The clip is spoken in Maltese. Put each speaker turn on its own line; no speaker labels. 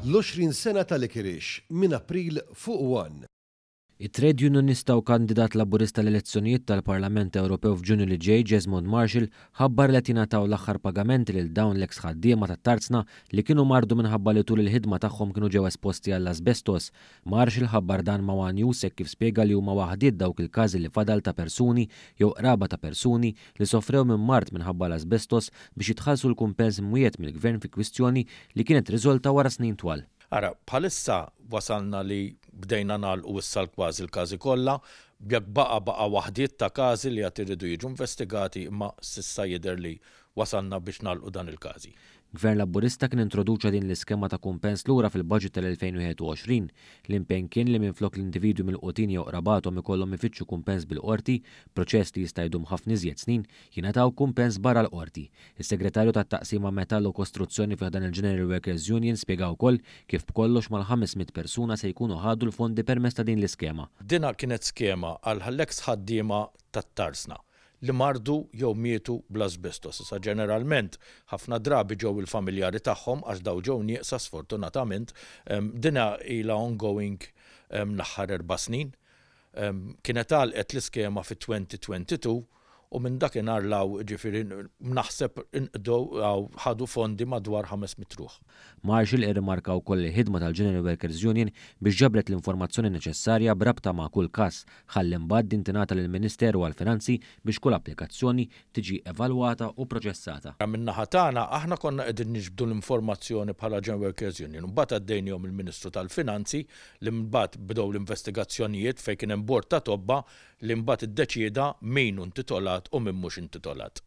L-20 sena tal-Ikirix minn April fuq 1.
It-trade unionista u kandidat laburista l-elezzjonijiet tal-Parlament Ewropew f'Ġunju li ġej, Jesmond Marshall, ħabbar li tingħataw l-aħħar pagamenti lil dawn l-eks ħaddiema tat-Tarzna li kienu mardu minħabba li tul il-ħidma tagħhom kienu ġew esposti għall-asbestos. Marshall ħabbar dan ma' One News kif spjega li huma waħdiet dawk il-każi li fadal ta' persuni jew qraba ta' persuni li sofrew minn mart minħabba l-asbestos biex jitħallsu l-kumpens mwiet mill-Gvern fi kwistjoni li kienet riżolta wara snin twal.
Ara, bħalissa wasalna li bdejna nagħlqu issa kważi l-każi kollha, jekk baqa' waħdiet ta' każi li qed iridu jiġu investigati imma s'issa jidher li wasalna biex nagħlqu dan il-każi.
Gvern Laburista kien introduċa din l-iskema ta' kumpens lura fil-budget tal-2021. L-impenn kien li minflok l-individwi mill-qotin jew qrabathom ikollhom ifittxu kumpens bil-qorti, proċess li jista' jdum ħafna iżjed snin, jingħataw kumpens barra l-qorti. Is-Segretarju tat-Taqsima Metall u Kostruzzjoni fih dan il-General Workers Union spjega wkoll kif b'kollox mal-500 persuna se jkunu ħadu l-fondi permezz ta' din l-iskema.
Dina kienet skema għal ħalleks ħaddiema tat-Tarzna li mardu jew mietu bl-asbestos. Issa ġeneralment ħafna drabi ġew il-familjari tagħhom għax daw ġew nieqsa sfortunatament, dina ilha ongoing l-aħħar 4 snin. Kienet għalqet l-iskema fi-2022 u minn dakinhar law ġifieri naħseb ħadu fondi madwar 500 ruħ.
Marshall irrimarka wkoll il-ħidma tal-General Workers Union biex ġabret l-informazzjoni neċessarja b'rabta ma' kull każ ħalli mbagħad din tingħata lill-Ministeru għall-Finanzi biex kull applikazzjoni tiġi evalwata u proċessata.
Min-naħa tagħna aħna konna qegħdin niġbdu l-informazzjoni bħala General Workers Union u mbagħad għaddejnihom il-Ministru tal-Finanzi li mbagħad bdew l-investigazzjonijiet fejn kien hemm bord ta' tobba li mbagħad iddeċieda min hu intitolat u min mhux intitolat.